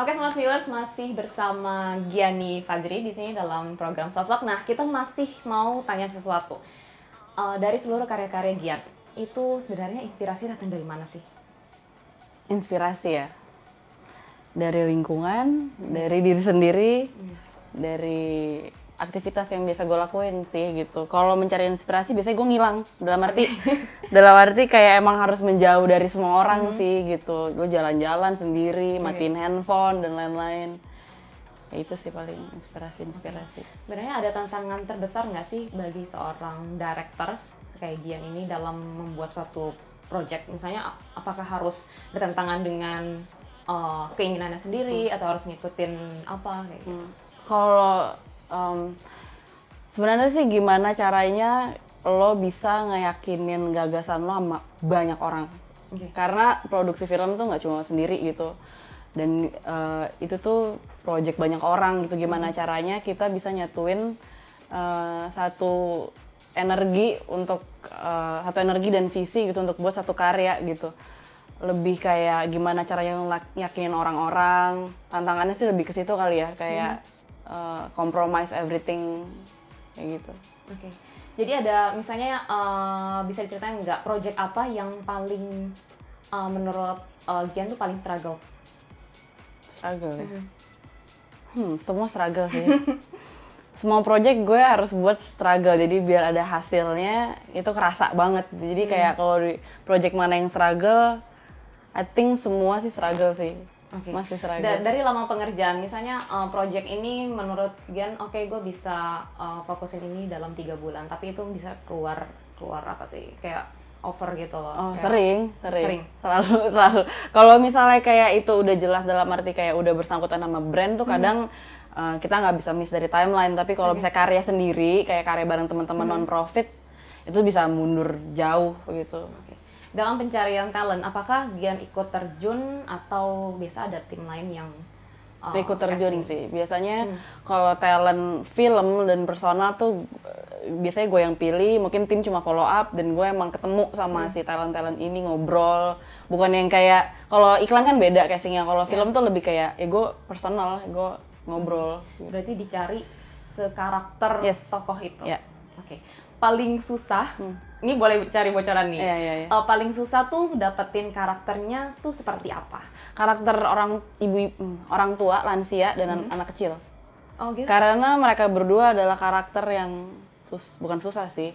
Oke, smart viewers, masih bersama Giani Fajri di sini dalam program Sosok. Nah, kita masih mau tanya sesuatu. Dari seluruh karya-karya Gian, itu sebenarnya inspirasi datang dari mana sih? Inspirasi ya, dari lingkungan, dari diri sendiri, dari aktivitas yang biasa gue lakuin sih gitu. Kalau mencari inspirasi biasanya gue ngilang, dalam arti kayak emang harus menjauh dari semua orang sih gitu. Gue jalan-jalan sendiri, matiin handphone dan lain-lain. Ya, itu sih paling inspirasi. Sebenarnya ada tantangan terbesar nggak sih bagi seorang director kayak Gian ini dalam membuat suatu project? Misalnya apakah harus bertentangan dengan keinginannya sendiri atau harus ngikutin apa kayak gitu? Kalau sebenarnya sih gimana caranya lo bisa ngeyakinin gagasan lo sama banyak orang. Karena produksi film tuh nggak cuma sendiri gitu. Dan itu tuh project banyak orang gitu. Gimana caranya kita bisa nyatuin satu energi dan visi gitu untuk buat satu karya gitu. Lebih kayak gimana caranya yakinin orang-orang. Tantangannya sih lebih ke situ kali ya, kayak compromise everything kayak gitu. Oke. Jadi ada misalnya bisa diceritain nggak project apa yang paling menurut Gian tuh paling struggle? Struggle ya? Semua struggle sih. Semua project gue harus buat struggle, jadi biar ada hasilnya itu kerasa banget. Jadi kayak kalau di project mana yang struggle, I think semua sih struggle sih. Masih struggle. Dari lama pengerjaan, misalnya project ini menurut Gian, oke, gue bisa fokusin ini dalam 3 bulan, tapi itu bisa keluar apa sih, kayak over gitu loh. Oh, sering. Selalu. Kalau misalnya kayak itu udah jelas dalam arti kayak udah bersangkutan sama brand tuh kadang kita nggak bisa miss dari timeline. Tapi kalau bisa karya sendiri, kayak karya bareng teman-teman non-profit, itu bisa mundur jauh gitu. Dalam pencarian talent, apakah Gian ikut terjun atau biasa ada tim lain yang ikut terjun sih? Biasanya kalau talent film dan personal tuh biasanya gue yang pilih, mungkin tim cuma follow up dan gue emang ketemu sama si talent-talent ini ngobrol. Bukan yang kayak, kalau iklan kan beda casingnya, kalau film tuh lebih kayak, ya gue personal, gue ngobrol. Berarti dicari sekarakter tokoh itu? Yeah. Oke. Paling susah, ini boleh cari bocoran nih. Yeah. Paling susah tuh dapetin karakternya tuh seperti apa? Karakter orang tua, lansia dan anak kecil. Oh gitu? Karena mereka berdua adalah karakter yang bukan susah sih,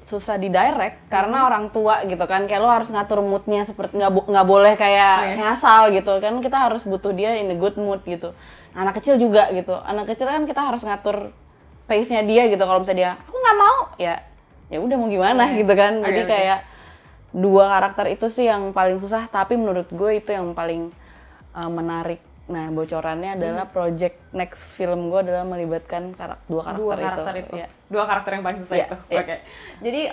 susah di direct karena orang tua gitu kan, kayak lo harus ngatur moodnya seperti nggak boleh kayak ngasal gitu kan, kita harus butuh dia in a good mood gitu. Anak kecil juga gitu, anak kecil kan kita harus ngatur pace-nya dia gitu. Kalau misalnya dia aku nggak mau, ya udah mau gimana gitu kan. Jadi kayak dua karakter itu sih yang paling susah, tapi menurut gue itu yang paling menarik. Nah, bocorannya adalah project next film gue adalah melibatkan dua karakter itu. Ya. Dua karakter yang paling susah itu. Oke. Jadi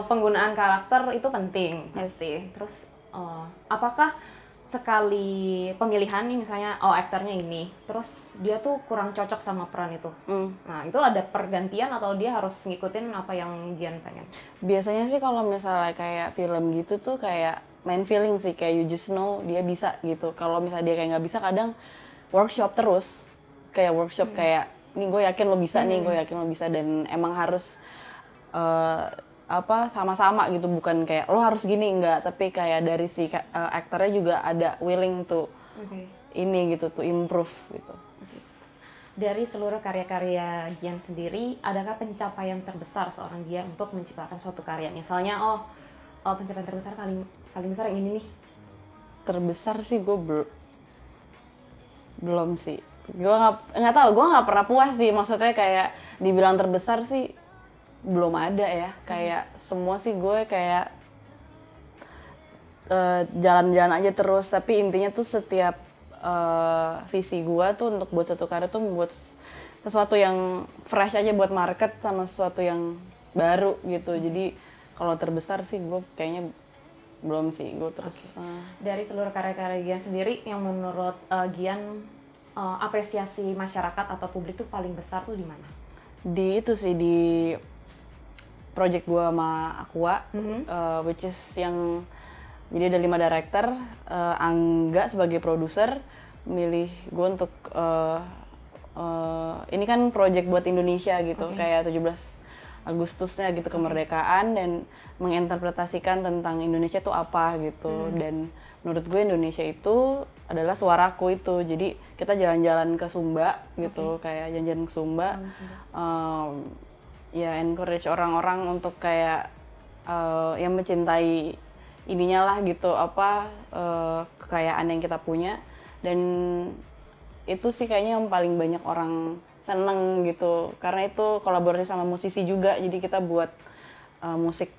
penggunaan karakter itu penting pasti. Terus apakah sekali pemilihan nih, misalnya aktornya ini, terus dia tuh kurang cocok sama peran itu. Nah, itu ada pergantian atau dia harus ngikutin apa yang Gian pengen? Biasanya sih kalau misalnya kayak film gitu tuh kayak main feeling sih, kayak you just know dia bisa gitu. Kalau misalnya dia kayak nggak bisa, kadang workshop terus. Kayak workshop kayak, nih gue yakin lo bisa gue yakin lo bisa. Dan emang harus sama-sama gitu, bukan kayak lo harus gini, enggak, tapi kayak dari si aktornya juga ada willing to ini gitu, to improve gitu. Dari seluruh karya-karya Gian sendiri, adakah pencapaian terbesar seorang Gian untuk menciptakan suatu karya? Misalnya, pencapaian terbesar paling besar yang ini nih. Terbesar sih gue belum sih. Gue nggak tahu, gue nggak pernah puas sih. Maksudnya kayak dibilang terbesar sih belum ada ya. Kayak semua sih gue kayak jalan-jalan aja terus. Tapi intinya tuh setiap visi gue tuh untuk buat satu karya tuh membuat sesuatu yang fresh aja buat market sama sesuatu yang baru gitu. Jadi kalau terbesar sih gue kayaknya belum sih. Gue terus dari seluruh karya-karya Gian sendiri, yang menurut Gian apresiasi masyarakat atau publik tuh paling besar tuh di mana? Di itu sih, di project gue sama Aqua, which is yang Jadi ada 5 director, Angga sebagai produser milih gue untuk ini kan project buat Indonesia gitu, kayak 17 Agustusnya gitu kemerdekaan dan menginterpretasikan tentang Indonesia tuh apa gitu. Dan menurut gue Indonesia itu adalah suaraku itu. Jadi kita jalan-jalan ke Sumba gitu, kayak jalan-jalan ke Sumba. Ya encourage orang-orang untuk kayak yang mencintai ininya lah gitu, apa kekayaan yang kita punya. Dan itu sih kayaknya yang paling banyak orang seneng gitu, karena itu kolaborasi sama musisi juga, jadi kita buat musik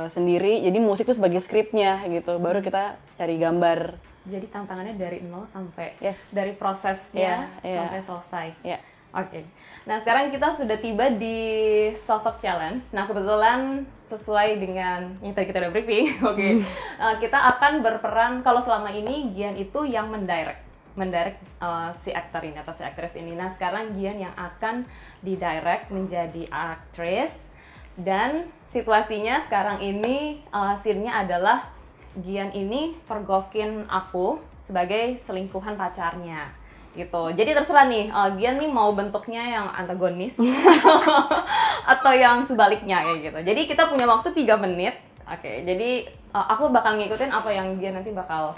sendiri, jadi musik itu sebagai skripnya gitu, baru kita cari gambar. Jadi tantangannya dari nol sampai dari prosesnya sampai selesai. Yeah. Oke. Nah sekarang kita sudah tiba di Sosok Challenge. Nah kebetulan sesuai dengan yang tadi kita udah briefing, kita akan berperan, kalau selama ini Gian itu yang mendirect si aktor ini atau si aktris ini. Nah sekarang Gian yang akan didirect menjadi aktris, dan situasinya sekarang ini scene-nya adalah Gian ini pergokin aku sebagai selingkuhan pacarnya gitu. Jadi terserah nih, Gian nih mau bentuknya yang antagonis atau yang sebaliknya kayak gitu. Jadi kita punya waktu 3 menit. Oke, jadi aku bakal ngikutin apa yang Gian nanti bakal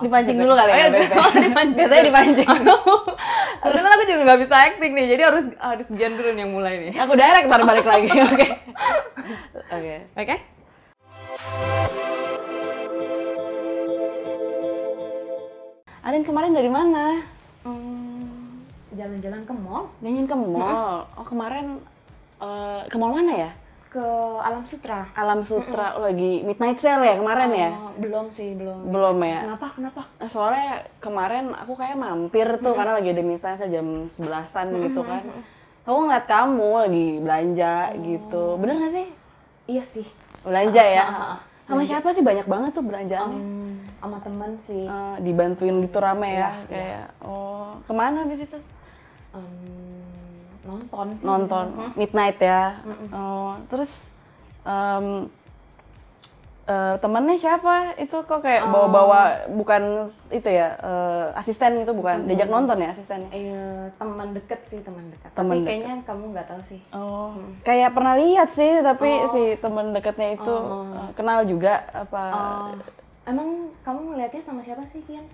dipancing dulu kali ya, Bebe. Biasanya dipancing. Kebetulan aku juga nggak bisa acting nih, jadi harus Gian dulu yang mulai nih. Aku direct, ntar balik lagi, oke? Oke. Arin kemarin dari mana? Jalan-jalan ke mall. Jalan ke mall. Oh kemarin ke mall mana ya? Ke Alam Sutra. Alam Sutra. Lagi midnight sale ya kemarin ya? Belum sih, belum. Belum ya? Kenapa? Soalnya kemarin aku kayak mampir tuh karena lagi ada midnight sale jam 11-an gitu kan. Aku ngeliat kamu lagi belanja gitu. Bener gak sih? Iya sih. Belanja ya? Sama siapa sih? Banyak banget tuh belanjaannya. Sama teman sih. Dibantuin gitu rame ya? Kayak, kemana habis itu? Nonton sih. Nonton, midnight ya. Terus temennya siapa? Itu kok kayak bawa-bawa, bukan itu ya, asisten itu bukan, diajak nonton ya asistennya? Iya, teman deket sih, teman dekat. Tapi kayaknya kamu nggak tahu sih. Kayak pernah lihat sih, tapi si teman dekatnya itu kenal juga apa? Emang kamu ngeliatnya sama siapa sih, Kian?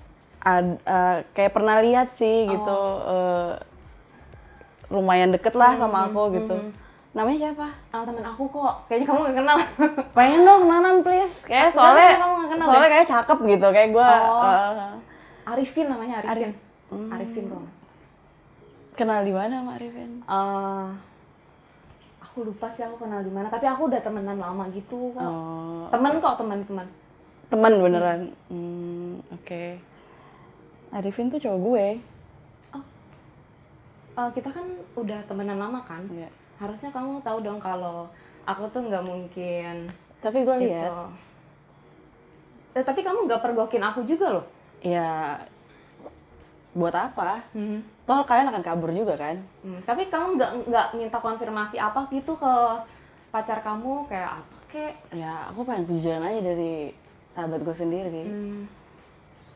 Kayak pernah lihat sih gitu. Lumayan deket lah sama aku gitu. Namanya siapa? Temen aku kok. Kayaknya kamu gak kenal. Pengen dong kenalan please. Kayak soalnya kayak cakep gitu. Kayak gue Arifin namanya, Arifin. Arifin kok. Kenal di mana sama Arifin? Aku lupa sih aku kenal di mana. Tapi aku udah temenan lama gitu kok. Temen Temen beneran. Oke. Arifin tuh cowok gue. Kita kan udah temenan lama kan? Iya. Harusnya kamu tahu dong kalau aku tuh nggak mungkin. Tapi gue lihat. Tapi kamu nggak pergokin aku juga loh. Ya, buat apa? Toh kalian akan kabur juga kan? Tapi kamu nggak minta konfirmasi apa gitu ke pacar kamu, kayak apa kek? Ya, aku pengen tujuan aja dari sahabat gue sendiri.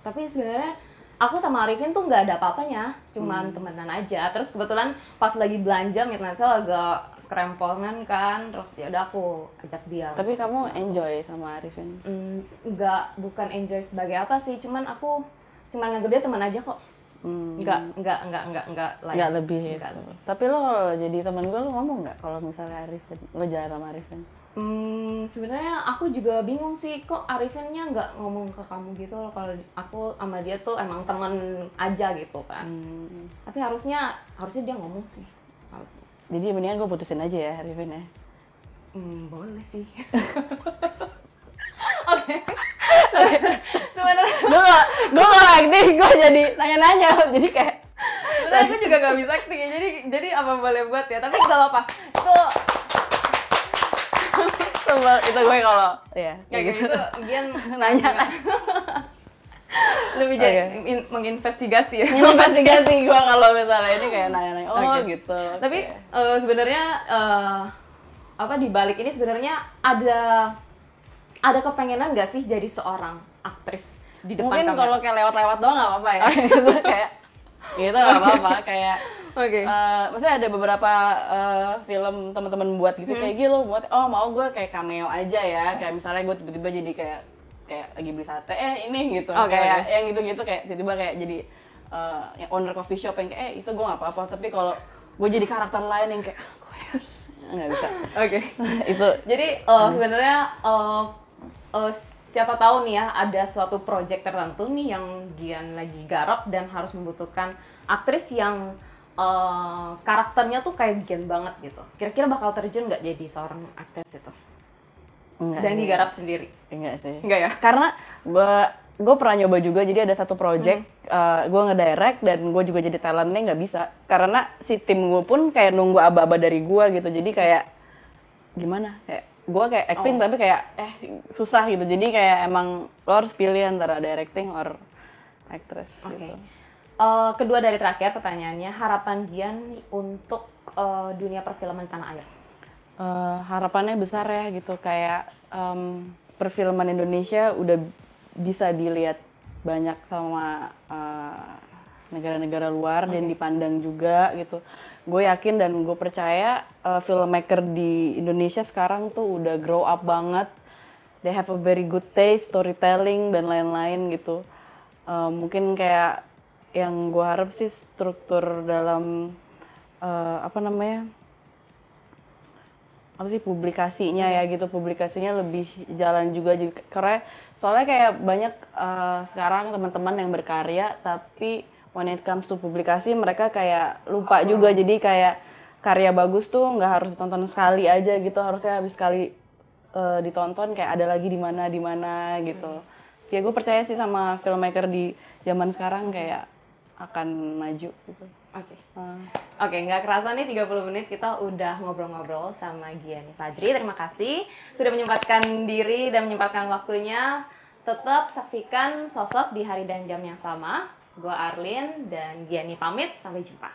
Tapi sebenarnya aku sama Arifin tuh nggak ada apa-apanya, cuman temenan aja. Terus kebetulan pas lagi belanja midnight sale agak kerempongan kan, terus ya udah aku ajak dia. Tapi kamu enjoy sama Arifin? Bukan enjoy sebagai apa sih, cuman aku nganggap dia teman aja kok. Nggak lebih gitu. Tapi lo kalau jadi teman gue, lo ngomong nggak kalau misalnya Arifin, lo jalan sama Arifin? Sebenarnya aku juga bingung sih, kok Arifinnya nggak ngomong ke kamu gitu loh. Kalau aku sama dia tuh emang teman aja gitu kan. Tapi harusnya dia ngomong sih, harusnya. Jadi mendingan gue putusin aja ya Arifin ya? Boleh sih. Oke. Sebenarnya gue nggak acting, gue jadi nanya-nanya, jadi kayak. Sebenarnya aku juga nggak bisa acting ya, jadi apa boleh buat ya. Tapi nggak apa-apa. Itu gue kalau ya kayak gitu Gian nanya lebih jadi menginvestigasi ya. Menginvestigasi gue kalau misalnya ini kayak nanya-nanya gitu. Tapi sebenarnya di balik ini sebenarnya ada ada kepengenan nggak sih jadi seorang aktris di depan Mungkin kamera? kalau kayak lewat-lewat doang nggak apa-apa ya. Gitu kayak gitu nggak apa-apa kayak maksudnya ada beberapa film teman-teman buat gitu kayak gitu buat mau gue kayak cameo aja ya, kayak misalnya gue tiba-tiba jadi kayak lagi beli sate ini gitu kayak yang gitu-gitu kayak tiba-tiba kayak jadi yang owner coffee shop yang kayak itu gue nggak apa-apa, tapi kalau gue jadi karakter lain yang kayak gue harus nggak bisa. Itu jadi sebenarnya siapa tahu nih ya ada suatu project tertentu nih yang Gian lagi garap dan harus membutuhkan aktris yang karakternya tuh kayak Gian banget gitu. Kira-kira bakal terjun nggak jadi seorang aktris itu? enggak Dan digarap sendiri? enggak sih, Enggak ya? karena gue pernah nyoba juga, jadi ada satu project gue ngedirect dan gue juga jadi talentnya nggak bisa karena si tim gue pun kayak nunggu aba-aba dari gue gitu, jadi kayak gimana kayak gue kayak acting tapi kayak susah gitu, jadi kayak emang lo harus pilih antara directing or actress gitu. Kedua dari terakhir pertanyaannya, harapan Gian untuk dunia perfilman tanah air? Harapannya besar ya gitu, kayak perfilman Indonesia udah bisa dilihat banyak sama negara-negara luar dan dipandang juga gitu. Gue yakin dan gue percaya filmmaker di Indonesia sekarang tuh udah grow up banget. They have a very good taste, storytelling dan lain-lain gitu. Mungkin kayak yang gue harap sih struktur dalam publikasinya ya gitu, publikasinya lebih jalan juga karena soalnya kayak banyak sekarang teman-teman yang berkarya tapi when it comes to publikasi mereka kayak lupa juga, jadi kayak karya bagus tuh nggak harus ditonton sekali aja gitu, harusnya habis sekali ditonton kayak ada lagi di mana gitu. Ya gue percaya sih sama filmmaker di zaman sekarang kayak akan maju gitu. Oke, nggak kerasa nih 30 menit kita udah ngobrol-ngobrol sama Giani Fajri. Terima kasih sudah menyempatkan diri dan menyempatkan waktunya. Tetap saksikan Sosok di hari dan jam yang sama. Gua Arlin dan Giani pamit, sampai jumpa.